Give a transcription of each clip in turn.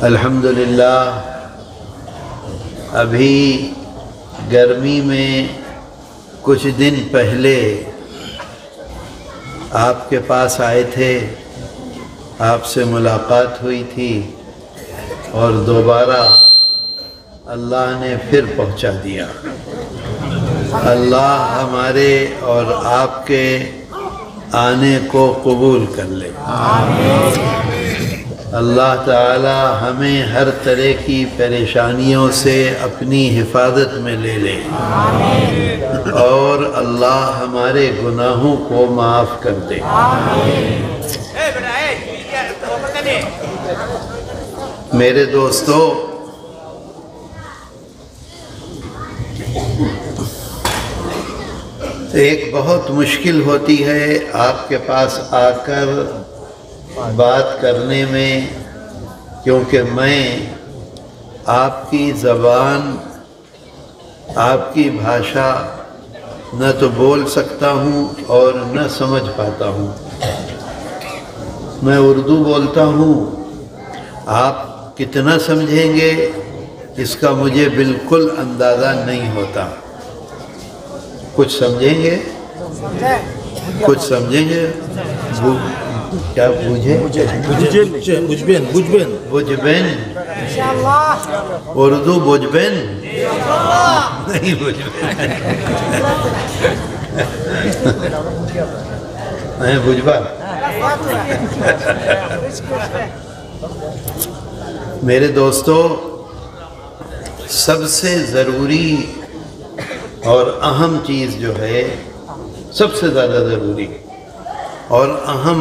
الحمدللہ ابھی گرمی میں کچھ دن پہلے آپ کے پاس آئے تھے، آپ سے ملاقات ہوئی تھی اور دوبارہ اللہ نے پھر پہنچا دیا۔ اللہ ہمارے اور آپ کے آنے کو قبول کر لے۔ اللہ تعالی ہمیں ہر طرح کی پریشانیوں سے اپنی حفاظت میں لے لے، اور اللہ ہمارے گناہوں کو معاف کر دے۔ میرے دوستو، ایک بہت مشکل ہوتی ہے آپ کے پاس آ کر بات کرنے میں، کیونکہ میں آپ کی زبان، آپ کی بھاشا نہ تو بول سکتا ہوں اور نہ سمجھ پاتا ہوں۔ میں اردو بولتا ہوں، آپ کتنا سمجھیں گے اس کا مجھے بالکل اندازہ نہیں ہوتا۔ کچھ سمجھیں گے؟ کچھ سمجھیں گے؟ کیا بوجھے؟ بجبین اردو بجبین نہیں، بجبا۔ میرے دوستو، سب سے ضروری اور اہم چیز جو ہے، سب سے زیادہ ضروری اور اہم،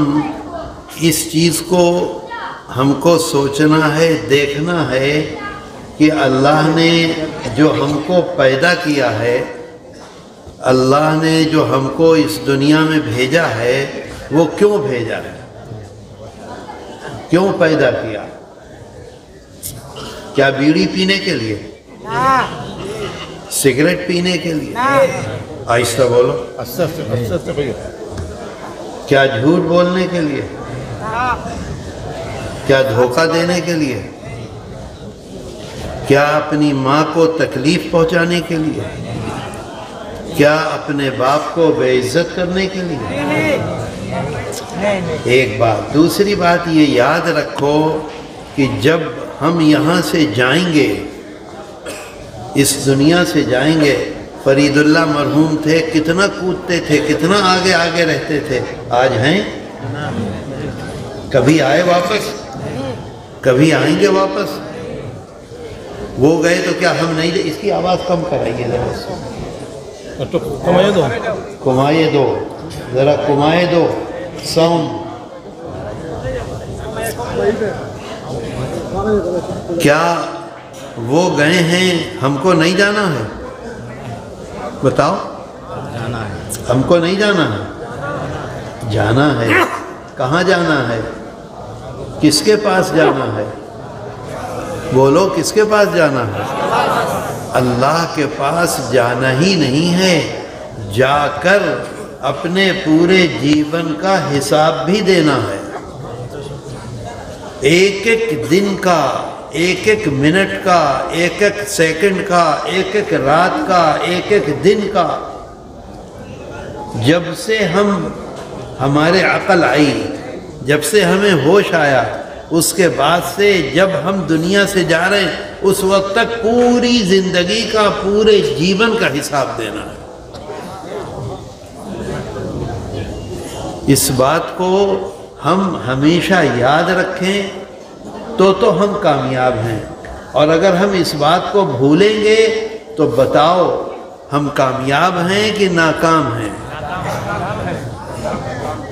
اس چیز کو ہم کو سوچنا ہے، دیکھنا ہے کہ اللہ نے جو ہم کو پیدا کیا ہے، اللہ نے جو ہم کو اس دنیا میں بھیجا ہے، وہ کیوں بھیجا ہے، کیوں پیدا کیا؟ کیا بیڑی پینے کے لیے؟ سگریٹ پینے کے لیے؟ آہستہ بولو۔ کیا جھوٹ بولنے کے لیے؟ کیا دھوکہ دینے کے لیے؟ کیا اپنی ماں کو تکلیف پہنچانے کے لیے؟ کیا اپنے باپ کو بے عزت کرنے کے لیے؟ ایک بات۔ دوسری بات یہ یاد رکھو کہ جب ہم یہاں سے جائیں گے، اس دنیا سے جائیں گے، فرید اللہ مرحوم تھے، کتنا کودتے تھے، کتنا آگے آگے رہتے تھے، آج ہیں؟ کبھی آئے واپس؟ کبھی آئیں گے واپس؟ وہ گئے تو کیا ہم نہیں؟ اس کی آواز کم کرائیے ذرا، کمائیے دو ذرا، کمائے دو ساؤنڈ۔ کیا وہ گئے ہیں، ہم کو نہیں جانا ہے؟ بتاؤ، جانا ہے؟ ہم کو نہیں جانا ہے؟ جانا ہے۔ کہاں جانا ہے؟ کس کے پاس جانا ہے؟ بولو، کس کے پاس جانا ہے؟ اللہ کے پاس جانا ہی نہیں ہے، جا کر اپنے پورے جیون کا حساب بھی دینا ہے، ایک ایک دن کا، ایک ایک منٹ کا، ایک ایک سیکنڈ کا، ایک ایک رات کا، ایک ایک دن کا۔ جب سے ہمارے عقل آئی، جب سے ہمیں ہوش آیا، اس کے بعد سے جب ہم دنیا سے جا رہے ہیں، اس وقت تک پوری زندگی کا، پورے جیون کا حساب دینا ہے۔ اس بات کو ہم ہمیشہ یاد رکھیں تو ہم کامیاب ہیں، اور اگر ہم اس بات کو بھولیں گے تو بتاؤ ہم کامیاب ہیں کہ ناکام ہیں؟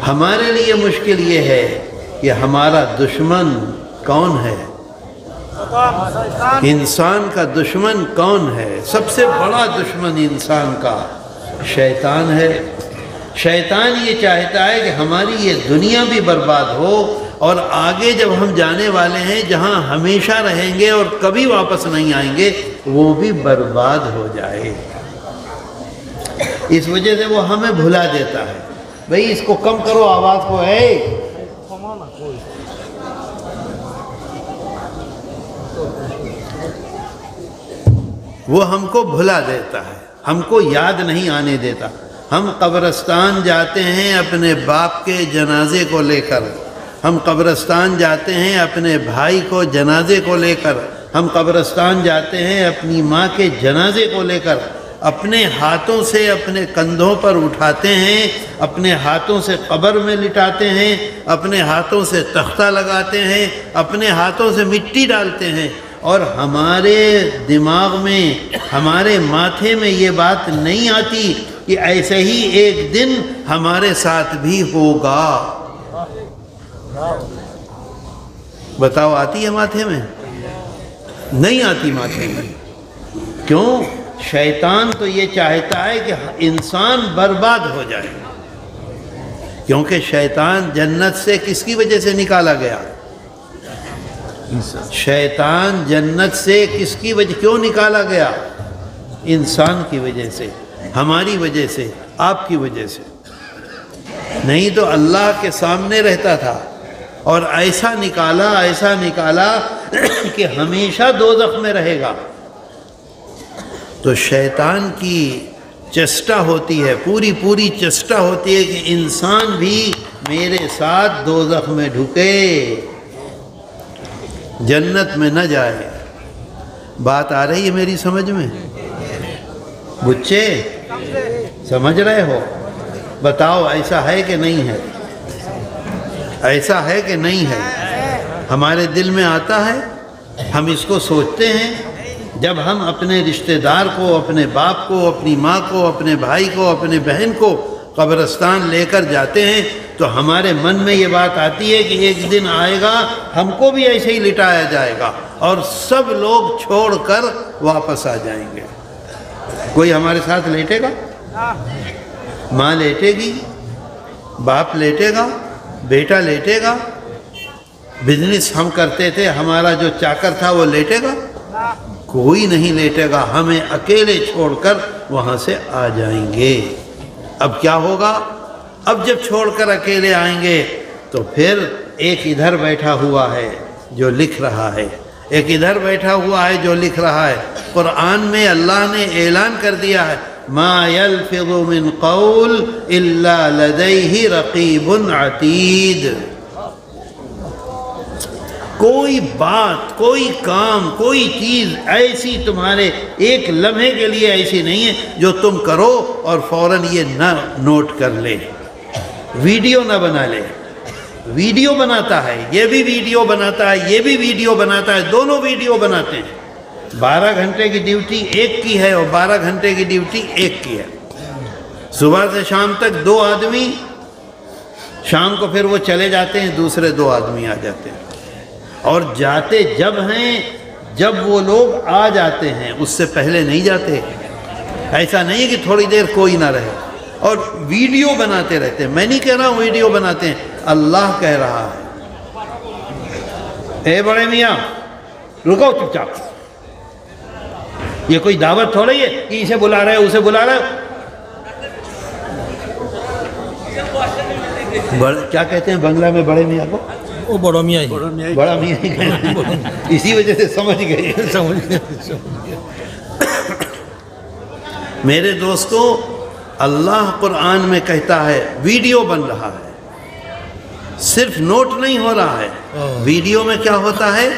ہمارے لیے مشکل یہ ہے کہ ہمارا دشمن کون ہے؟ انسان کا دشمن کون ہے؟ سب سے بڑا دشمن انسان کا شیطان ہے۔ شیطان یہ چاہتا ہے کہ ہماری یہ دنیا بھی برباد ہو، اور آگے جب ہم جانے والے ہیں جہاں ہمیشہ رہیں گے اور کبھی واپس نہیں آئیں گے، وہ بھی برباد ہو جائے۔ اس وجہ سے وہ ہمیں بھلا دیتا ہے۔ بھئی اس کو کم کرو آواز کو، وہ ہم کو بھلا دیتا ہے، ہم کو یاد نہیں آنے دیتا۔ ہم قبرستان جاتے ہیں اپنے باپ کے جنازے کو لے کر، ہم قبرستان جاتے ہیں اپنے بھائی کو جنازے کو لے کر، ہم قبرستان جاتے ہیں اپنی ماں کے جنازے کو لے کر، اپنے ہاتھوں سے اپنے کندھوں پر اٹھاتے ہیں، اپنے ہاتھوں سے قبر میں لٹاتے ہیں، اپنے ہاتھوں سے تختہ لگاتے ہیں، اپنے ہاتھوں سے مٹی ڈالتے ہیں، اور ہمارے دماغ میں، ہمارے ماتھے میں یہ بات نہیں آتی کہ ایسے ہی ایک دن ہمارے ساتھ بھی ہوگا۔ بتاؤ آتی ہے ماتھے میں؟ نہیں آتی ماتھے میں۔ کیوں؟ شیطان تو یہ چاہتا ہے کہ انسان برباد ہو جائے، کیونکہ شیطان جنت سے کس کی وجہ سے نکالا گیا؟ شیطان جنت سے کس کی وجہ کیوں نکالا گیا؟ انسان کی وجہ سے، ہماری وجہ سے، آپ کی وجہ سے۔ نہیں تو اللہ کے سامنے رہتا تھا، اور ایسا نکالا کہ ہمیشہ دوزخ میں رہے گا۔ تو شیطان کی چیسٹا ہوتی ہے، پوری چیسٹا ہوتی ہے کہ انسان بھی میرے ساتھ دوزخ میں ڈھکے، جنت میں نہ جائے۔ بات آ رہی ہے میری سمجھ میں؟ بچے سمجھ رہے ہو؟ بتاؤ ایسا ہے کہ نہیں ہے؟ ایسا ہے کہ نہیں ہے؟ ہمارے دل میں آتا ہے، ہم اس کو سوچتے ہیں۔ جب ہم اپنے رشتہ دار کو، اپنے باپ کو، اپنی ماں کو، اپنے بھائی کو، اپنے بہن کو قبرستان لے کر جاتے ہیں تو ہمارے من میں یہ بات آتی ہے کہ ایک دن آئے گا ہم کو بھی ایسے ہی لٹایا جائے گا، اور سب لوگ چھوڑ کر واپس آ جائیں گے۔ کوئی ہمارے ساتھ لیٹے گا؟ ماں لیٹے گی، باپ لیٹے گا، بیٹا لیٹے گا، بزنس ہم کرتے تھے ہمارا جو چاکر تھا وہ لیٹے گا؟ کوئی نہیں لیٹے گا، ہمیں اکیلے چھوڑ کر وہاں سے آ جائیں گے۔ اب کیا ہوگا؟ اب جب چھوڑ کر اکیلے آئیں گے تو پھر ایک ادھر بیٹھا ہوا ہے جو لکھ رہا ہے، ایک ادھر بیٹھا ہوا ہے جو لکھ رہا ہے۔ قرآن میں اللہ نے اعلان کر دیا ہے، ما يلفظ من قول الا لديه رقیب عتید۔ کوئی بات، کوئی کام، کوئی چیز ایسی تمہارے ایک لمحے کے لیے ایسی نہیں ہے جو تم کرو اور فوراً یہ نہ نوٹ کر لے، ویڈیو نہ بنا لے۔ ویڈیو بناتا ہے، یہ بھی ویڈیو بناتا ہے، یہ بھی ویڈیو بناتا ہے، دونوں ویڈیو بناتے ہیں۔ 12 گھنٹے کی ڈیوٹی ایک کی ہے اور 12 گھنٹے کی ڈیوٹی ایک کی ہے۔ صبح سے شام تک 2 آدمی، شام کو پھر وہ چلے جاتے ہیں، دوسرے 2 آدمی آ جاتے ہیں، اور جاتے جب ہیں جب وہ لوگ آ جاتے ہیں، اس سے پہلے نہیں جاتے۔ ایسا نہیں ہے کہ تھوڑی دیر کوئی نہ رہے، اور ویڈیو بناتے رہتے ہیں۔ میں نہیں کہہ رہا ہوں ویڈیو بناتے ہیں، اللہ کہہ رہا ہے، اے بڑے میاں رکو چپ چاپ، یہ کوئی دعوت تھوڑی ہے کہ اسے بلا رہے اسے بلا رہے۔ کیا کہتے ہیں بنگلہ میں بڑے میاں کو؟ وہ بڑا میاں ہی، بڑا میاں ہی کہتے ہیں، اسی وجہ سے سمجھ گئے۔ میرے دوستو، اللہ قرآن میں کہتا ہے ویڈیو بن رہا ہے، صرف نوٹ نہیں ہو رہا ہے۔ ویڈیو میں کیا ہوتا ہے؟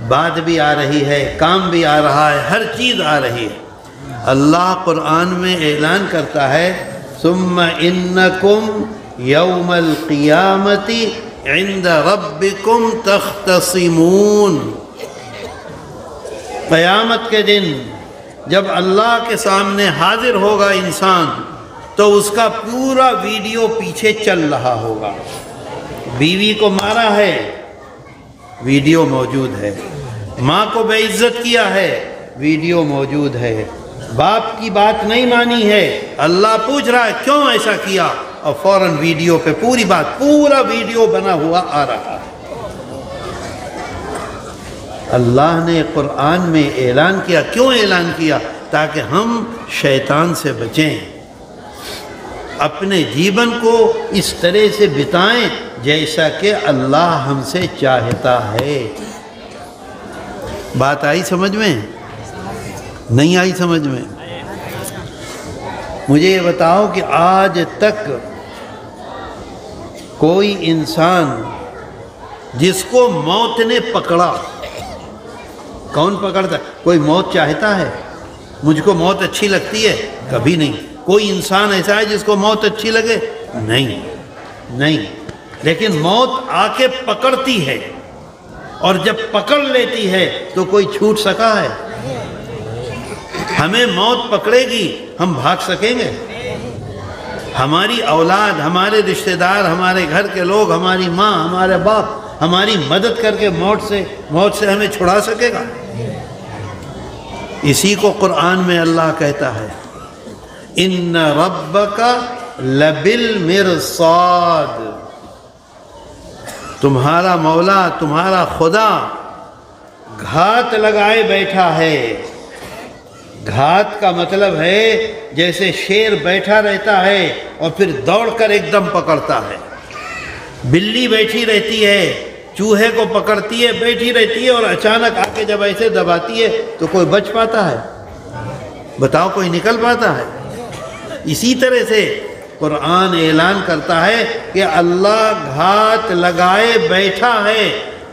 بات بھی آ رہی ہے، کام بھی آ رہا ہے، ہر چیز آ رہی ہے۔ اللہ قرآن میں اعلان کرتا ہے ثم انکم یوم القیامت عند ربکم تختصمون۔ قیامت کے دن جب اللہ کے سامنے حاضر ہوگا انسان تو اس کا پورا ویڈیو پیچھے چل رہا ہوگا۔ بیوی کو مارا ہے، ویڈیو موجود ہے۔ ماں کو بے عزت کیا ہے، ویڈیو موجود ہے۔ باپ کی بات نہیں مانی ہے، اللہ پوچھ رہا ہے کیوں ایسا کیا، اور فوراً ویڈیو پہ پوری بات، پورا ویڈیو بنا ہوا آ رہا ہے۔ اللہ نے قرآن میں اعلان کیا، کیوں اعلان کیا؟ تاکہ ہم شیطان سے بچیں، اپنے جیون کو اس طرح سے بتائیں جیسا کہ اللہ ہم سے چاہتا ہے۔ بات آئی سمجھ میں؟ نہیں آئی سمجھ میں؟ مجھے یہ بتاؤ کہ آج تک کوئی انسان جس کو موت نے پکڑا، کون پکڑتا؟ کوئی موت چاہتا ہے؟ مجھ کو موت اچھی لگتی ہے؟ کبھی نہیں۔ کوئی انسان ایسا ہے جس کو موت اچھی لگے؟ نہیں۔ لیکن موت آ کے پکڑتی ہے، اور جب پکڑ لیتی ہے تو کوئی چھوٹ سکا ہے؟ ہمیں موت پکڑے گی، ہم بھاگ سکیں گے؟ ہماری اولاد، ہمارے رشتہ دار، ہمارے گھر کے لوگ، ہماری ماں، ہمارے باپ ہماری مدد کر کے موت سے ہمیں چھڑا سکے گا؟ اسی کو قرآن میں اللہ کہتا ہے ان ربک لبالمرصاد، تمہارا مولا، تمہارا خدا گھات لگائے بیٹھا ہے۔ گھات کا مطلب ہے جیسے شیر بیٹھا رہتا ہے اور پھر دوڑ کر ایک دم پکڑتا ہے، بلی بیٹھی رہتی ہے، چوہے کو پکڑتی ہے، بیٹھی رہتی ہے، اور اچانک آ کے جب ایسے دباتی ہے تو کوئی بچ پاتا ہے؟ بتاؤ، کوئی نکل پاتا ہے؟ اسی طرح سے قرآن اعلان کرتا ہے کہ اللہ گھات لگائے بیٹھا ہے،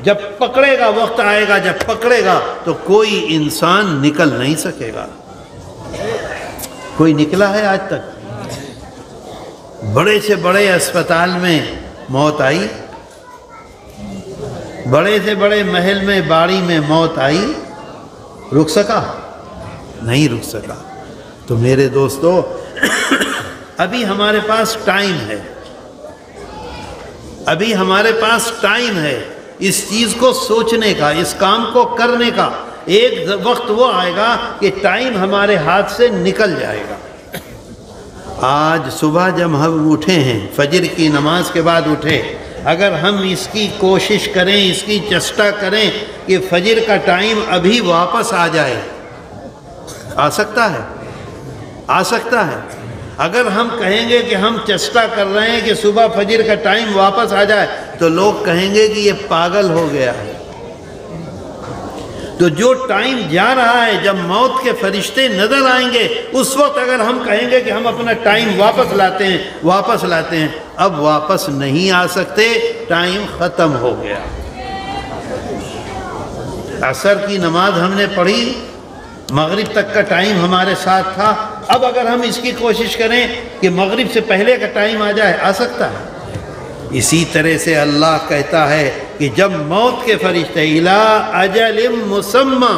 جب پکڑے گا، وقت آئے گا جب پکڑے گا تو کوئی انسان نکل نہیں سکے گا۔ کوئی نکلا ہے آج تک؟ بڑے سے بڑے اسپتال میں موت آئی، بڑے سے بڑے محل میں، باڑی میں موت آئی، رک سکا؟ نہیں رک سکا۔ تو میرے دوستو، ابھی ہمارے پاس ٹائم ہے، ابھی ہمارے پاس ٹائم ہے اس چیز کو سوچنے کا، اس کام کو کرنے کا۔ ایک وقت وہ آئے گا کہ ٹائم ہمارے ہاتھ سے نکل جائے گا۔ آج صبح جب ہم اٹھے ہیں، فجر کی نماز کے بعد اٹھے، اگر ہم اس کی کوشش کریں، اس کی چیسٹا کریں کہ فجر کا ٹائم ابھی واپس آ جائے، آ سکتا ہے؟ آ سکتا ہے؟ اگر ہم کہیں گے کہ ہم چیسٹا کر رہے ہیں کہ صبح فجر کا ٹائم واپس آ جائے، تو لوگ کہیں گے کہ یہ پاگل ہو گیا ہے۔ تو جو ٹائم جا رہا ہے، جب موت کے فرشتے نظر آئیں گے، اس وقت اگر ہم کہیں گے کہ ہم اپنا ٹائم واپس لاتے ہیں، اب واپس نہیں آ سکتے، ٹائم ختم ہو گیا۔ عصر کی نماز ہم نے پڑھی، مغرب تک کا ٹائم ہمارے ساتھ تھا، اب اگر ہم اس کی کوشش کریں کہ مغرب سے پہلے کا ٹائم آ جائے، آ سکتا ہے؟ اسی طرح سے اللہ کہتا ہے کہ جب موت کے فرشتے الی اجل مسمی،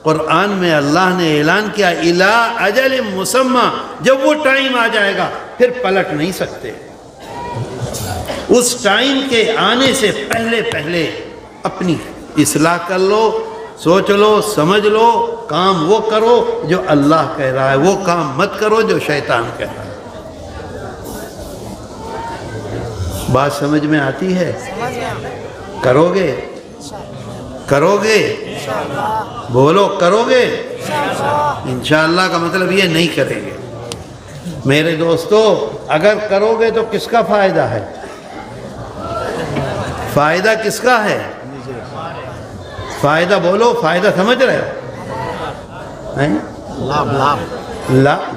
قرآن میں اللہ نے اعلان کیا الی اجل مسمی، جب وہ ٹائم آ جائے گا پھر پلٹ نہیں سکتے۔ اس ٹائم کے آنے سے پہلے اپنی اصلاح کر لو، سوچ لو، سمجھ لو، کام وہ کرو جو اللہ کہہ رہا ہے، وہ کام مت کرو جو شیطان کہہ رہا ہے۔ بات سمجھ میں آتی ہے؟ کرو گے؟ بولو، کرو گے؟ انشاءاللہ کا مطلب یہ نہیں کریں گے۔ میرے دوستو، اگر کرو گے تو کس کا فائدہ ہے؟ فائدہ کس کا ہے؟ فائدہ بولو، فائدہ سمجھ رہے ہو؟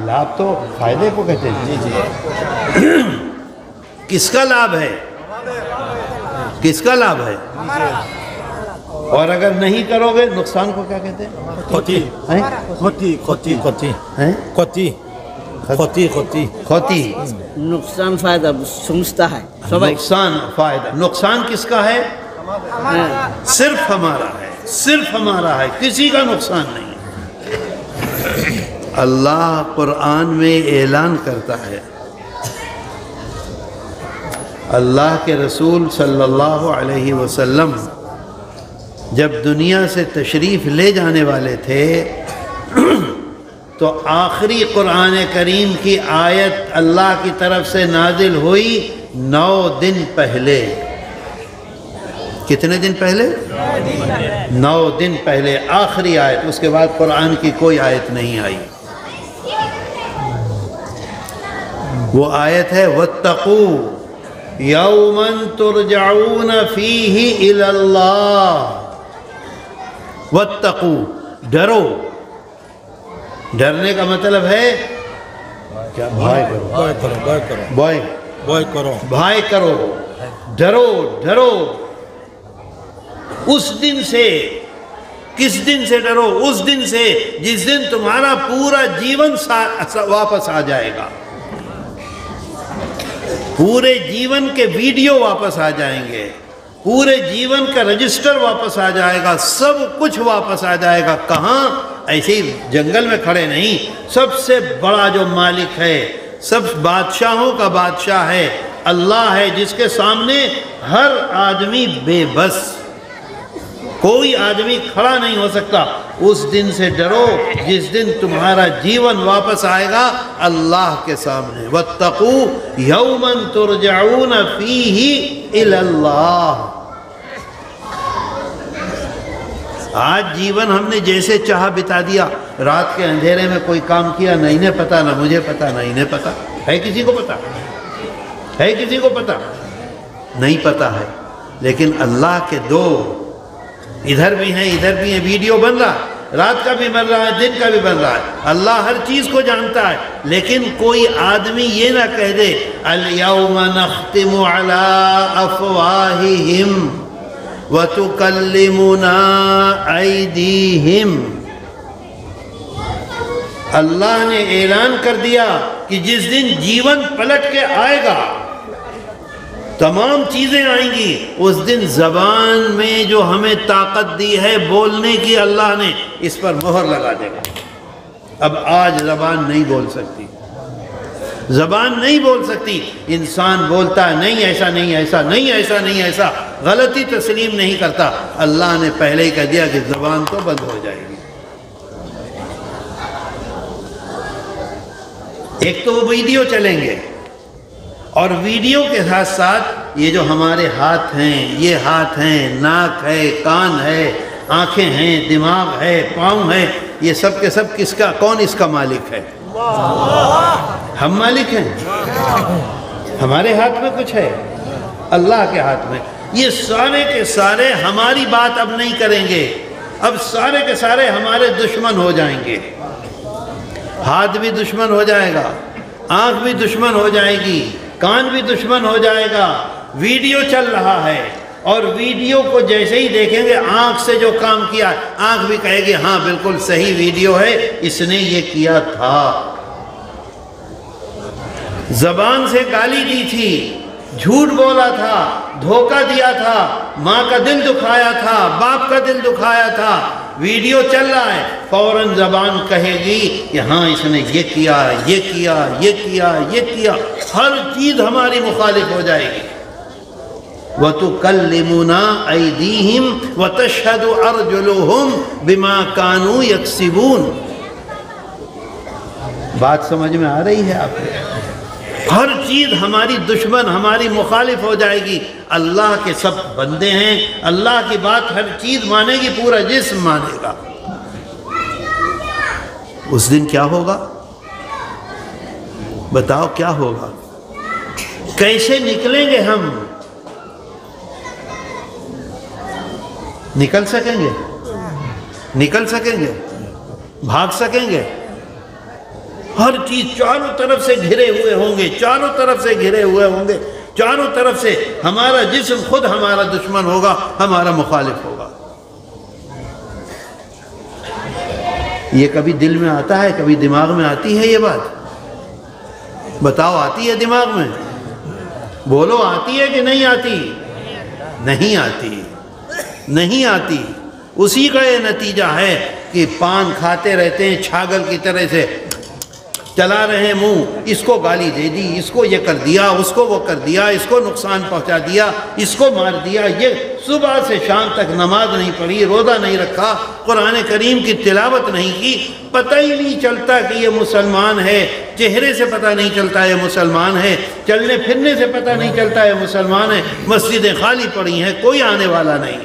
لابھ تو فائدے کو کہتے ہیں۔ کس کا لابھ ہے؟ کس کا لابھ ہے؟ اور اگر نہیں کرو گے نقصان کو کیا کہتے ہیں؟ کھوتی۔ نقصان فائدہ سمجھتا ہے۔ نقصان فائدہ، نقصان کس کا ہے؟ صرف ہمارا ہے، صرف ہمارا ہے، کسی کا نقصان نہیں ہے۔ اللہ قرآن میں اعلان کرتا ہے، اللہ کے رسول صلی اللہ علیہ وسلم جب دنیا سے تشریف لے جانے والے تھے تو آخری قرآن کریم کی آیت اللہ کی طرف سے نازل ہوئی 9 دن پہلے۔ کتنے دن پہلے؟ 9 دن پہلے آخری آیت، اس کے بعد قرآن کی کوئی آیت نہیں آئی۔ وہ آیت ہے وَاتَّقُوا یوماً ترجعون فیہ الی اللہ۔ واتقوا، ڈرو، ڈرنے کا مطلب ہے کیا؟ بھائی کرو، بھائی کرو، ڈرو ڈرو اس دن سے۔ کس دن سے ڈرو؟ اس دن سے جس دن تمہارا پورا جیون واپس آ جائے گا، پورے جیون کے ویڈیو واپس آ جائیں گے، پورے جیون کا رجسٹر واپس آ جائے گا، سب کچھ واپس آ جائے گا۔ کہاں؟ ایسے ہی جنگل میں کھڑے نہیں، سب سے بڑا جو مالک ہے، سب بادشاہوں کا بادشاہ ہے، اللہ ہے، جس کے سامنے ہر آدمی بے بس، کوئی آدمی کھڑا نہیں ہو سکتا۔ اس دن سے ڈرو جس دن تمہارا جیون واپس آئے گا اللہ کے سامنے۔ وَاتَّقُوا يَوْمًا تُرْجَعُونَ فِيهِ إِلَى اللَّهِ۔ آج جیون ہم نے جیسے چاہا بتا دیا، رات کے اندھیرے میں کوئی کام کیا، نہ انہیں پتا، نہ مجھے پتا، نہ انہیں پتا ہے۔ کسی کو پتا ہے؟ کسی کو پتا نہیں پتا ہے، لیکن اللہ کے دو ادھر بھی ہیں ادھر بھی ہیں، ویڈیو بن رہا ہے، رات کا بھی بن رہا ہے، دن کا بھی بن رہا ہے، اللہ ہر چیز کو جانتا ہے۔ لیکن کوئی آدمی یہ نہ کہہ دے الْيَوْمَ نَخْتِمُ عَلَىٰ أَفْوَاهِهِمْ وَتُكَلِّمُنَا أَيْدِيهِمْ۔ اللہ نے اعلان کر دیا کہ جس دن جیون پلٹ کے آئے گا، تمام چیزیں آئیں گی، اس دن زبان میں جو ہمیں طاقت دی ہے بولنے کی، اللہ نے اس پر مہر لگا دے گا۔ اب آج زبان نہیں بول سکتی، زبان نہیں بول سکتی، انسان بولتا ہے نہیں ایسا نہیں ایسا نہیں ایسا نہیں ایسا، غلطی تسلیم نہیں کرتا، اللہ نے پہلے ہی کہہ دیا کہ زبان تو بند ہو جائے گی۔ ایک تو وہ ویڈیو چلیں گے، اور ویڈیو کے ساتھ ساتھ یہ جو ہمارے ہاتھ ہیں، یہ ہاتھ ہیں، ناک ہے، کان ہے، آنکھیں ہیں، دماغ ہے، پاؤں ہے، یہ سب کے سب کس کا، کون اس کا مالک ہے؟ ہم مالک ہیں؟ ہمارے ہاتھ میں کچھ ہے؟ اللہ کے ہاتھ میں۔ یہ سارے کے سارے ہماری بات اب نہیں کریں گے، اب سارے کے سارے ہمارے دشمن ہو جائیں گے۔ ہاتھ بھی دشمن ہو جائے گا، آنکھ بھی دشمن ہو جائے گی، کان بھی دشمن ہو جائے گا۔ ویڈیو چل رہا ہے، اور ویڈیو کو جیسے ہی دیکھیں گے، آنکھ سے جو کام کیا، آنکھ بھی کہے گی ہاں بالکل صحیح ویڈیو ہے، اس نے یہ کیا تھا۔ زبان سے گالی دی تھی، جھوٹ بولا تھا، دھوکہ دیا تھا، ماں کا دل دکھایا تھا، باپ کا دل دکھایا تھا، ویڈیو چل رہا ہے، فوراً زبان کہے گی کہ ہاں اس نے یہ کیا، یہ کیا، یہ کیا، یہ کیا، ہر چیز ہماری مخالف ہو جائے گی۔ وَتُكَلِّمُنَا أَيْدِيهِمْ وَتَشْهَدُ أَرْجُلُهُمْ بِمَا كَانُوا يَكْسِبُونَ۔ بات سمجھ میں آ رہی ہے آپ کو؟ ہر چیز ہماری دشمن، ہماری مخالف ہو جائے گی۔ اللہ کے سب بندے ہیں، اللہ کی بات ہر چیز مانے گی، پورا جسم مانے گا۔ اس دن کیا ہوگا؟ بتاؤ کیا ہوگا؟ کیسے نکلیں گے ہم؟ نکل سکیں گے؟ نکل سکیں گے؟ بھاگ سکیں گے؟ ہر چیز چاروں طرف سے گھرے ہوئے ہوں گے، چاروں طرف سے گھرے ہوئے ہوں گے، چاروں طرف سے ہمارا جسم خود ہمارا دشمن ہوگا، ہمارا مخالف ہوگا۔ یہ کبھی دل میں آتا ہے، کبھی دماغ میں آتی ہے یہ بات؟ بتاؤ آتی ہے دماغ میں؟ بولو آتی ہے کہ نہیں آتی؟ نہیں آتی، نہیں آتی۔ اسی کا یہ نتیجہ ہے کہ پان کھاتے رہتے ہیں چھاگل کی طرح سے، چلا رہے منہ، اس کو گالی دے دی، اس کو یہ کر دیا، اس کو وہ کر دیا، اس کو نقصان پہنچا دیا، اس کو مار دیا، یہ صبح سے شام تک نماز نہیں پڑھی، روزہ نہیں رکھا، قرآن کریم کی تلاوت نہیں کی، پتہ ہی نہیں چلتا کہ یہ مسلمان ہے، چہرے سے پتہ نہیں چلتا یہ مسلمان ہے، چلنے پھرنے سے پتہ نہیں چلتا یہ مسلمان ہے، مسجدیں خالی پڑی ہیں، کوئی آنے والا نہیں۔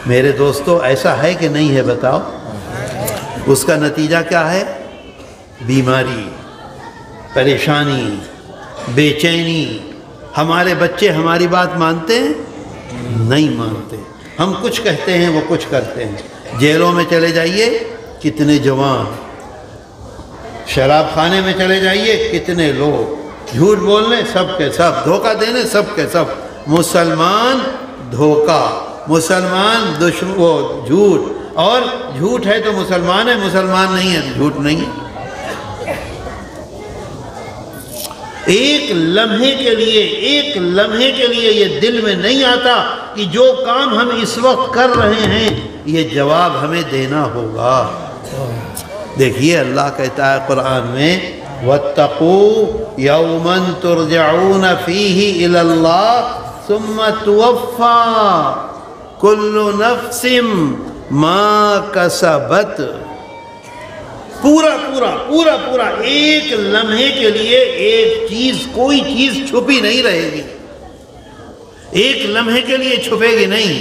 میرے دوستو ایسا ہے کہ نہیں ہے بتاؤ؟ اس کا نتیجہ کیا ہے؟ بیماری، پریشانی، بے چینی۔ ہمارے بچے ہماری بات مانتے ہیں؟ نہیں مانتے. ہم کچھ کہتے ہیں وہ کچھ کرتے ہیں. جیلوں میں چلے جائیے کتنے جوان، شراب خانے میں چلے جائیے کتنے لوگ، جھوٹ بولنے سب کے سب، دھوکہ دینے سب کے سب. مسلمان دھوکہ، مسلمان وہ جھوٹ، اور جھوٹ ہے تو مسلمان ہے، مسلمان نہیں ہے تو جھوٹ نہیں ہے. ایک لمحے کے لیے یہ دل میں نہیں آتا کہ جو کام ہم اس وقت کر رہے ہیں یہ جواب ہمیں دینا ہوگا. دیکھیے اللہ کہتا ہے قرآن میں وَاتَّقُوا يَوْمًا تُرْجَعُونَ فِيهِ إِلَى اللَّهِ ثُمَّ تُوَفَّى كُلُّ نَفْسٍ مَا كَسَبَتْ. پورا ایک لمحے کے لیے ایک چیز، کوئی چیز چھپی نہیں رہے گی، ایک لمحے کے لیے چھپے گی نہیں.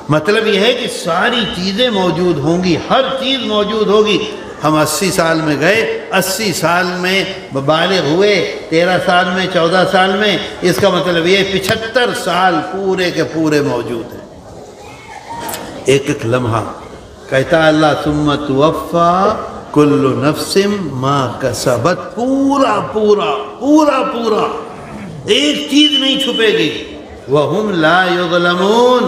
مطلب یہ ہے کہ ساری چیزیں موجود ہوں گی، ہر چیز موجود ہوگی. ہم 80 سال میں گئے، 80 سال میں بالغ ہوئے، 13 سال میں، 14 سال میں، اس کا مطلب یہ 75 سال پورے کے پورے موجود ہیں. ایک لمحہ کہتا اللہ ثم توفا کل نفس ما کسبت. پورا ایک چیز نہیں چھپے گی. وہم لا یظلمون.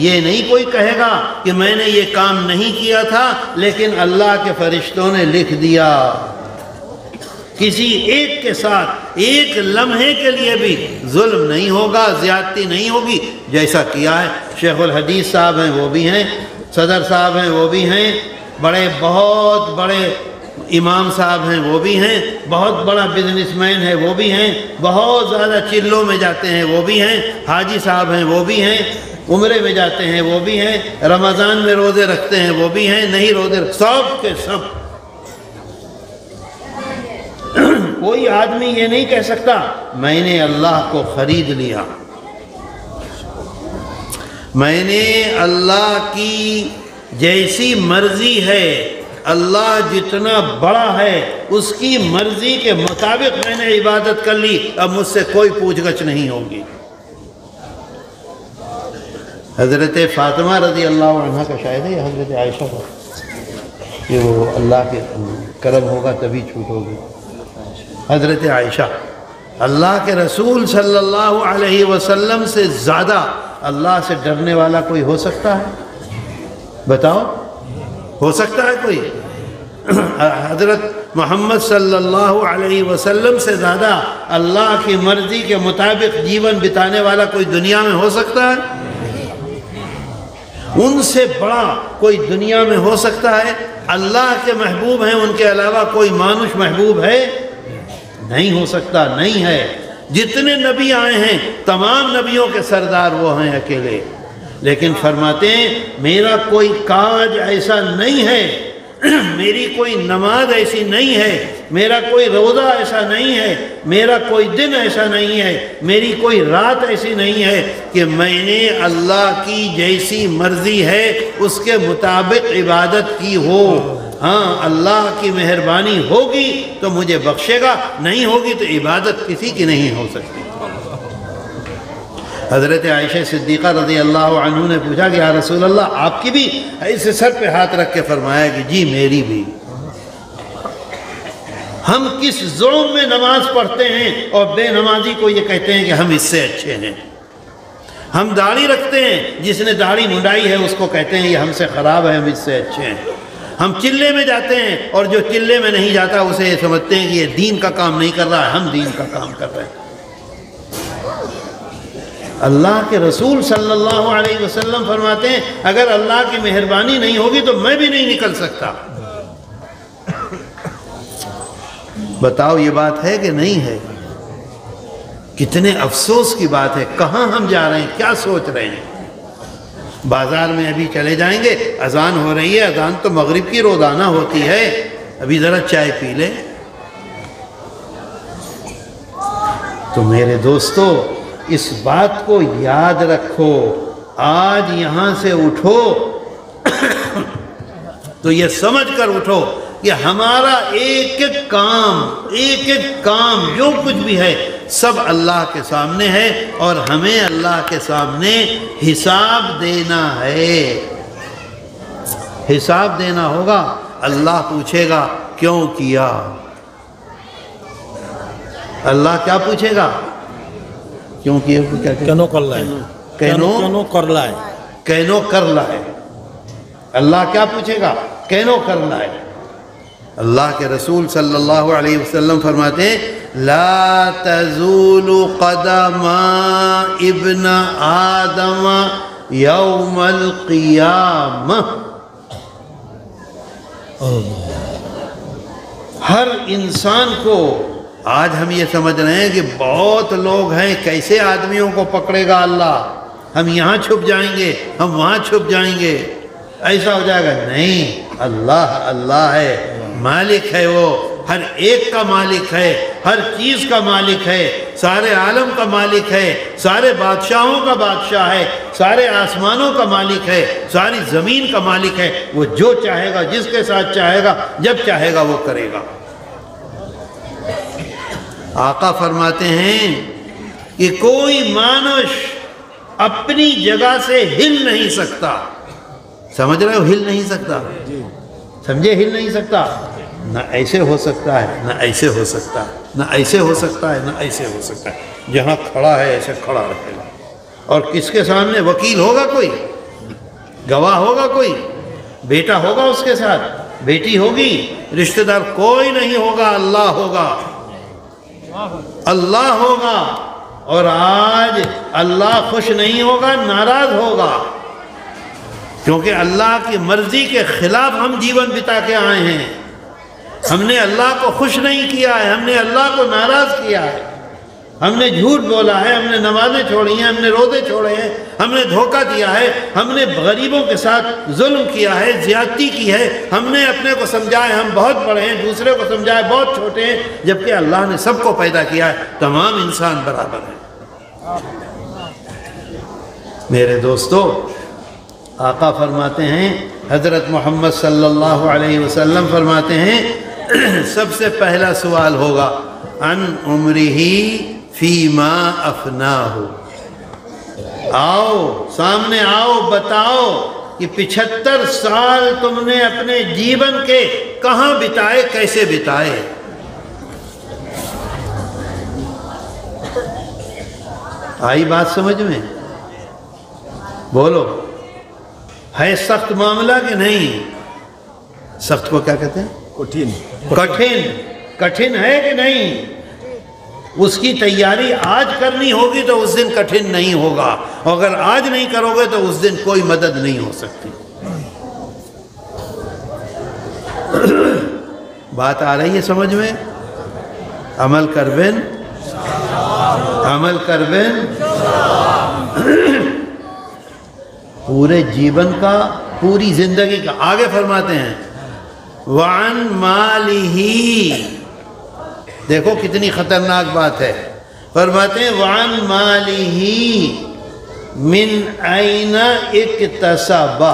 یہ نہیں کوئی کہے گا کہ میں نے یہ کام نہیں کیا تھا لیکن اللہ کے فرشتوں نے لکھ دیا. کسی ایک کے ساتھ ایک لمحے کے لیے بھی ظلم نہیں ہوگا، زیادتی نہیں ہوگی. جیسا کیا ہے شیخ الحدیث صاحب ہیں وہ بھی ہیں، صدر صاحب ہیں وہ بھی ہیں، بہت بڑے امام صاحب ہیں وہ بھی ہیں، بہت بڑا بزنس مین ہے وہ بھی ہیں، بہت زیادہ چلوں میں جاتے ہیں وہ بھی ہیں، حاجی صاحب ہیں وہ بھی ہیں، عمرے میں جاتے ہیں وہ بھی ہیں، رمضان میں روزے رکھتے ہیں وہ بھی ہیں، نہیں روزے سب کے سب. کوئی آدمی یہ نہیں کہہ سکتا میں نے اللہ کو خرید لیا، میں نے اللہ کی جیسی مرضی ہے، اللہ جتنا بڑا ہے اس کی مرضی کے مطابق میں نے عبادت کر لی، اب مجھ سے کوئی پوچھ گچھ نہیں ہوگی. حضرت فاطمہ رضی اللہ عنہ کا شاید ہے یا حضرت عائشہ کا، کہ وہ اللہ کے کرم ہوگا تبھی چھوٹ ہوگی. حضرت عائشہ، اللہ کے رسول صلی اللہ علیہ وسلم سے زیادہ اللہ سے ڈرنے والا کوئی ہو سکتا ہے؟ بتاؤ، ہو سکتا ہے کوئی؟ حضرت محمد صلی اللہ علیہ وسلم سے زیادہ اللہ کی مرضی کے مطابق جیون بتانے والا کوئی دنیا میں ہو سکتا ہے؟ ان سے بڑا کوئی دنیا میں ہو سکتا ہے؟ اللہ کے محبوب ہیں، ان کے علاوہ کوئی مانوس محبوب ہے؟ نہیں ہو سکتا، نہیں ہے. جتنے نبی آئے ہیں تمام نبیوں کے سردار وہ ہیں اکیلے. لیکن فرماتے ہیں میرا کوئی کاج ایسا نہیں ہے، میری کوئی نماز ایسی نہیں ہے، میرا کوئی روزہ ایسا نہیں ہے، میرا کوئی دن ایسا نہیں ہے، میری کوئی رات ایسی نہیں ہے کہ میں نے اللہ کی جیسی مرضی ہے اس کے مطابق عبادت کی ہو. ہاں اللہ کی مہربانی ہوگی تو مجھے بخشے گا، نہیں ہوگی تو عبادت کسی کی نہیں ہو سکتی. حضرت عائشہ صدیقہ رضی اللہ عنہ نے پوچھا کہ یا رسول اللہ آپ کی بھی؟ ایسے سر پہ ہاتھ رکھ کے فرمایا کہ جی میری بھی. ہم کس ظلم میں نماز پڑھتے ہیں اور بے نمازی کو یہ کہتے ہیں کہ ہم اس سے اچھے ہیں. ہم داڑھی رکھتے ہیں، جس نے داڑھی منڈائی ہے اس کو کہتے ہیں یہ ہم سے خراب ہے، ہم اس سے اچھے ہیں. ہم چلے میں جاتے ہیں اور جو چلے میں نہیں جاتا اسے یہ سمجھتے ہیں کہ یہ دین کا کام نہیں کر رہا ہے، ہم دین کا کام کر رہے ہیں. اللہ کے رسول صلی اللہ علیہ وسلم فرماتے ہیں اگر اللہ کی مہربانی نہیں ہوگی تو میں بھی نہیں نکل سکتا. بتاؤ یہ بات ہے کہ نہیں ہے؟ کتنے افسوس کی بات ہے. کہاں ہم جا رہے ہیں، کیا سوچ رہے ہیں؟ بازار میں ابھی چلے جائیں گے، اذان ہو رہی ہے، اذان تو مغرب کی روزانہ ہوتی ہے، ابھی ذرا چائے پی لیں. تو میرے دوستو اس بات کو یاد رکھو، آج یہاں سے اٹھو تو یہ سمجھ کر اٹھو کہ ہمارا ایک ایک کام جو کچھ بھی ہے سب اللہ کے سامنے ہے، اور ہمیں اللہ کے سامنے حساب دینا ہے، حساب دینا ہوگا۔ اللہ پوچھے گا کیوں کیا؟ اللہ کیا پوچھے گا؟ کیوں کیا؟ کینو کر لائے، کینو کر لائے، کینو کر لائے۔ اللہ کیا پوچھے گا؟ کینو کر لائے۔ اللہ کے رسول صلی اللہ علیہ وسلم فرماتے ہیں لا تزول قدم ابن آدم یوم القیامہ، ہر انسان کو، آج ہم یہ سمجھ رہے ہیں کہ بہت لوگ ہیں، کیسے آدمیوں کو پکڑے گا اللہ، ہم یہاں چھپ جائیں گے، ہم وہاں چھپ جائیں گے، ایسا ہو جائے گا۔ نہیں، اللہ ہے، مالک ہے، وہ ہر ایک کا مالک ہے، ہر چیز کا مالک ہے، سارے عالم کا مالک ہے، سارے بادشاہوں کا بادشاہ ہے، سارے آسمانوں کا مالک ہے، ساری زمین کا مالک ہے۔ وہ جو چاہے گا، جس کے ساتھ چاہے گا، جب چاہے گا وہ کرے گا۔ آقا فرماتے ہیں کہ کوئی مانش اپنی جگہ سے ہل نہیں سکتا، سمجھ رہے ہو؟ ہل نہیں سکتا، سمجھے؟ ہل نہیں سکتا، نہ ایسے ہو سکتا ہے، نہ ایسے ہو سکتا ہے، نہ ایسے ہو سکتا ہے، نہ ایسے ہو سکتا ہے۔ جہاں کھڑا ہے ایسے کھڑا رہے گا۔ اور کس کے سامنے؟ وکیل ہوگا کوئی، گواہ ہوگا کوئی، بیٹا ہوگا اس کے ساتھ، بیٹی ہوگی، رشتہ دار کوئی نہیں ہوگا، اللہ ہوگا، اللہ ہوگا۔ اور آج اللہ خوش نہیں ہوگا، ناراض ہوگا، کیونکہ اللہ کی مرضی کے خلاف ہم جیون بتا کے آئے ہیں۔ ہم نے اللہ کو خوش نہیں کیا ہے، ہم نے اللہ کو ناراض کیا ہے، ہم نے جھوٹ بولا ہے، ہم نے نمازیں چھوڑی ہیں، ہم نے روزے چھوڑے ہیں، ہم نے دھوکہ دیا ہے، ہم نے غریبوں کے ساتھ ظلم کیا ہے، زیادتی کی ہے، ہم نے اپنے کو سمجھا ہے ہم بہت بڑے ہیں، دوسرے کو سمجھا ہے بہت چھوٹے ہیں، جبکہ اللہ نے سب کو پیدا کیا ہے، تمام انسان برابر ہیں۔ میرے دوستو، آقا فرماتے ہیں، حضرت محمد صلی اللہ علیہ وسلم فرماتے ہیں سب سے پہلا سوال ہوگا عن عمرہ فیما افناہ، آؤ سامنے آؤ، بتاؤ کہ 75 سال تم نے اپنے جیون کے کہاں بتائے، کیسے بتائے؟ آئی بات سمجھ میں؟ بولو، ہے سخت معاملہ کہ نہیں؟ سخت کو کیا کہتے ہیں؟ کٹھن ہے کہ نہیں؟ اس کی تیاری آج کرنی ہوگی تو اس دن کٹھن نہیں ہوگا، اور اگر آج نہیں کرو گے تو اس دن کوئی مدد نہیں ہو سکتی۔ بات آ رہی ہے سمجھ میں؟ عمل کربن، عمل کربن، پورے جیون کا، پوری زندگی کا۔ آگے فرماتے ہیں وعن مالہ، دیکھو کتنی خطرناک بات ہے، فرماتے ہیں وعن مالہ من این اکتسبہ،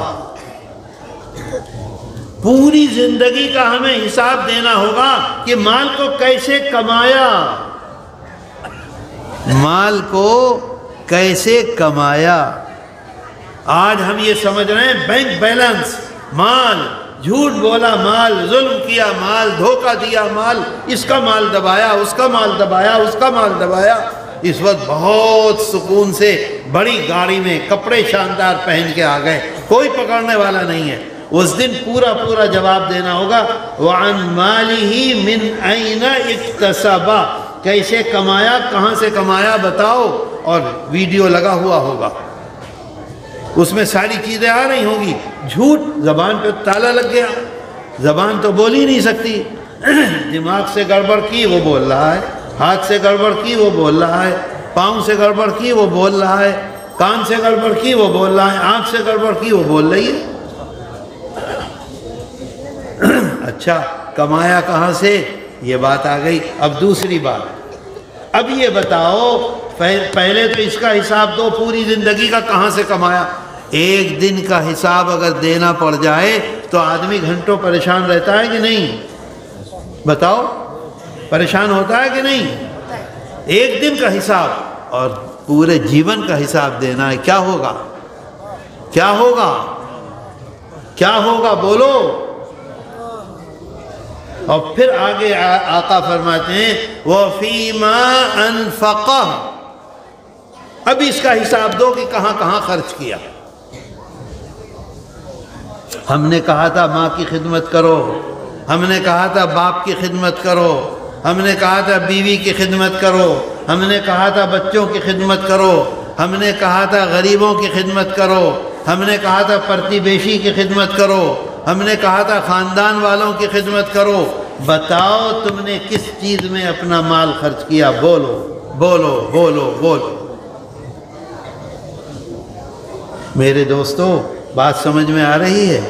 پوری زندگی کا ہمیں حساب دینا ہوگا کہ مال کو کیسے کمایا، مال کو کیسے کمایا۔ آج ہم یہ سمجھ رہے ہیں بینک بیلنس، مال، جھوٹ بولا مال، ظلم کیا مال، دھوکہ دیا مال، اس کا مال دبایا، اس کا مال دبایا، اس کا مال دبایا۔ اس وقت بہت سکون سے بڑی گاڑی میں کپڑے شاندار پہن کے آ گئے، کوئی پکڑنے والا نہیں ہے۔ اس دن پورا پورا جواب دینا ہوگا وعن مالہ من این اکتسبہ، کیسے کمایا، کہاں سے کمایا بتاؤ، اور ویڈیو لگا ہوا ہوگا، اس میں ساری چیزیں آ رہی ہوں گی۔ جھوٹ، زبان پہ تالا لگ گیا، زبان تو بول ہی نہیں سکتی، دماغ سے گڑبڑ کی وہ بول رہا ہے، ہاتھ سے گڑبڑ کی وہ بول رہا ہے، پاؤں سے گڑبڑ کی وہ بول رہا ہے، کان سے گڑبڑ کی وہ بول رہا ہے، آنکھ سے گڑبڑ کی وہ بول رہی ہے۔ اچھا، کمایا کہاں سے، یہ بات آ گئی۔ اب دوسری بات، اب یہ بتاؤ، پہلے تو اس کا حساب دو، پوری زندگی کا کہاں سے کمایا۔ ایک دن کا حساب اگر دینا پڑ جائے تو آدمی گھنٹوں پریشان رہتا ہے کہ نہیں؟ بتاؤ، پریشان ہوتا ہے کہ نہیں؟ ایک دن کا حساب اور پورے جیون کا حساب دینا ہے، کیا ہوگا؟ کیا ہوگا؟ کیا ہوگا؟ بولو۔ اور پھر آگے آقا فرماتے ہیں وَفِيمَا أَنفَقَهُ، اب اس کا حساب دو کہ کہاں کہاں خرچ کیا۔ ہم نے کہا تھا ماں کی خدمت کرو، ہم نے کہا تھا باپ کی خدمت کرو، ہم نے کہا تھا بیوی کی خدمت کرو، ہم نے کہا تھا بچوں کی خدمت کرو، ہم نے کہا تھا غریبوں کی خدمت کرو، ہم نے کہا تھا پرتیبیشی کی خدمت کرو، ہم نے کہا تھا خاندان والوں کی خدمت کرو۔ بتاؤ تم نے کس چیز میں اپنا مال خرچ کیا؟ بولو بولو بولو بولو۔ میرے دوستو، بات سمجھ میں آ رہی ہے؟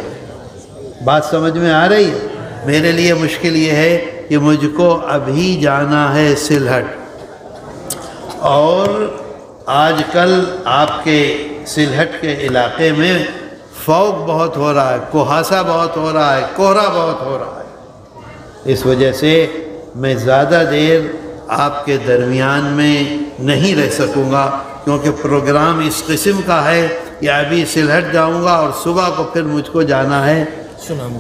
بات سمجھ میں آ رہی ہے؟ میرے لیے مشکل یہ ہے کہ مجھ کو ابھی جانا ہے سلہٹ، اور آج کل آپ کے سلہٹ کے علاقے میں فوگ بہت ہو رہا ہے، کہاسا بہت ہو رہا ہے، کوہرا بہت ہو رہا ہے۔ اس وجہ سے میں زیادہ دیر آپ کے درمیان میں نہیں رہ سکوں گا، کیونکہ پروگرام اس قسم کا ہے کہ ابھی سلہٹ جاؤں گا اور صبح کو پھر مجھ کو جانا ہے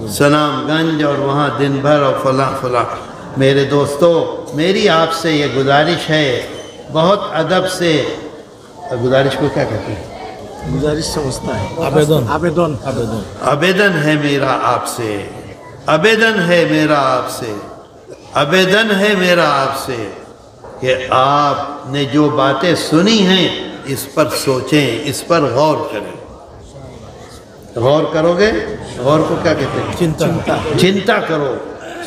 سنام گنج، اور وہاں دن بھر اور فلاں فلاں۔ میرے دوستو، میری آپ سے یہ گزارش ہے، بہت ادب سے، گزارش کو کیا کہتے ہیں؟ گزارش سمجھتا ہے، آبیدن ہے میرا آپ سے، آبیدن ہے میرا آپ سے، آبیدن ہے میرا آپ سے کہ آپ نے جو باتیں سنی ہیں اس پر سوچیں، اس پر غور کریں۔ غور کرو گے؟ غور کو کیا کہتے ہیں؟ چنتا کرو،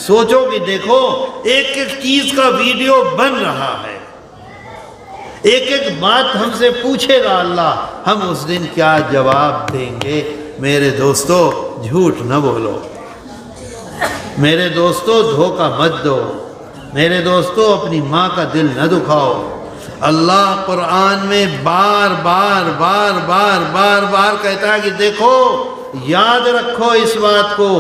سوچو کہ دیکھو ایک ایک چیز کا ویڈیو بن رہا ہے، ایک ایک بات ہم سے پوچھے گا اللہ، ہم اس دن کیا جواب دیں گے؟ میرے دوستو، جھوٹ نہ بولو، میرے دوستو دھوکہ مت دو، میرے دوستو اپنی ماں کا دل نہ دکھاؤ۔ اللہ قرآن میں بار بار بار بار بار بار کہتا ہے کہ دیکھو، یاد رکھو اس بات کو،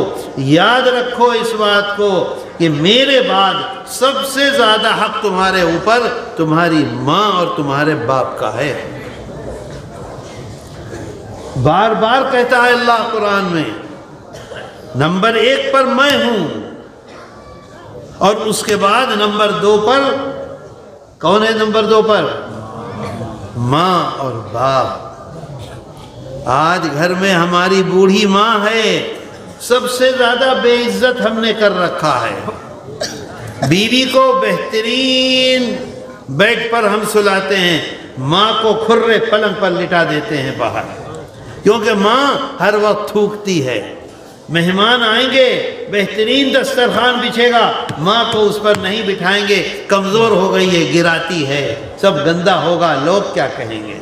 یاد رکھو اس بات کو کہ میرے بعد سب سے زیادہ حق تمہارے اوپر تمہاری ماں اور تمہارے باپ کا ہے۔ بار بار کہتا ہے اللہ قرآن میں، نمبر 1 پر میں ہوں، اور اس کے بعد نمبر 2 پر کون ہے؟ نمبر 2 پر ماں اور باپ۔ آج گھر میں ہماری بوڑھی ماں ہے، سب سے زیادہ بے عزت ہم نے کر رکھا ہے۔ بیوی کو بہترین بیڈ پر ہم سلاتے ہیں، ماں کو کھرے پلنگ پر لٹا دیتے ہیں باہر، کیونکہ ماں ہر وقت تھوکتی ہے۔ مہمان آئیں گے، بہترین دسترخوان بچھے گا، ماں کو اس پر نہیں بٹھائیں گے، کمزور ہو گئی ہے، گراتی ہے، سب گندا ہوگا، لوگ کیا کہیں گے؟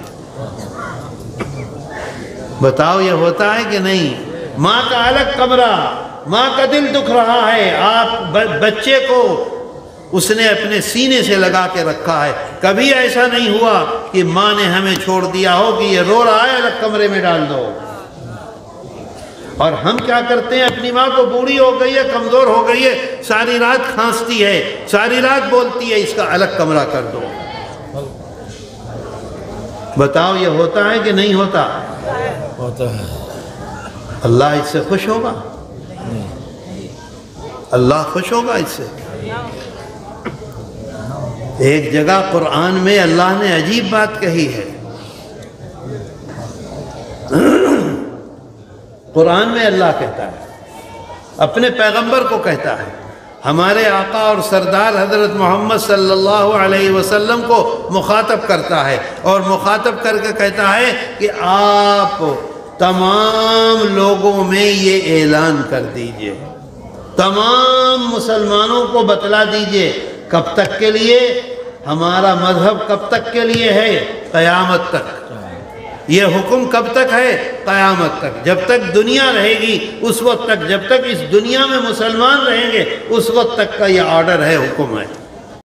بتاؤ یہ ہوتا ہے کہ نہیں؟ ماں کا الگ کمرہ، ماں کا دل دکھ رہا ہے، آپ بچے کو اس نے اپنے سینے سے لگا کے رکھا ہے۔ کبھی ایسا نہیں ہوا کہ ماں نے ہمیں چھوڑ دیا ہو کہ یہ رو رہا ہے الگ کمرے میں ڈال دو۔ اور ہم کیا کرتے ہیں؟ اپنی ماں کو بوڑھی ہو گئی ہے، کمزور ہو گئی ہے، ساری رات کھانستی ہے، ساری رات بولتی ہے، اس کا الگ کمرہ کر دو۔ بتاؤ یہ ہوتا ہے کہ نہیں ہوتا؟ ہوتا ہے۔ اللہ اس سے خوش ہوگا؟ اللہ خوش ہوگا اس سے؟ ایک جگہ قرآن میں اللہ نے عجیب بات کہی ہے، قرآن میں اللہ کہتا ہے، اپنے پیغمبر کو کہتا ہے، ہمارے آقا اور سردار حضرت محمد صلی اللہ علیہ وسلم کو مخاطب کرتا ہے، اور مخاطب کر کے کہتا ہے کہ آپ تمام لوگوں میں یہ اعلان کر دیجئے، تمام مسلمانوں کو بتلا دیجئے۔ کب تک کے لیے؟ ہمارا مذہب کب تک کے لیے ہے؟ قیامت تک۔ یہ حکم کب تک ہے؟ قیامت تک، جب تک دنیا رہے گی اس وقت تک، جب تک اس دنیا میں مسلمان رہیں گے اس وقت تک کا یہ آرڈر ہے، حکم ہے۔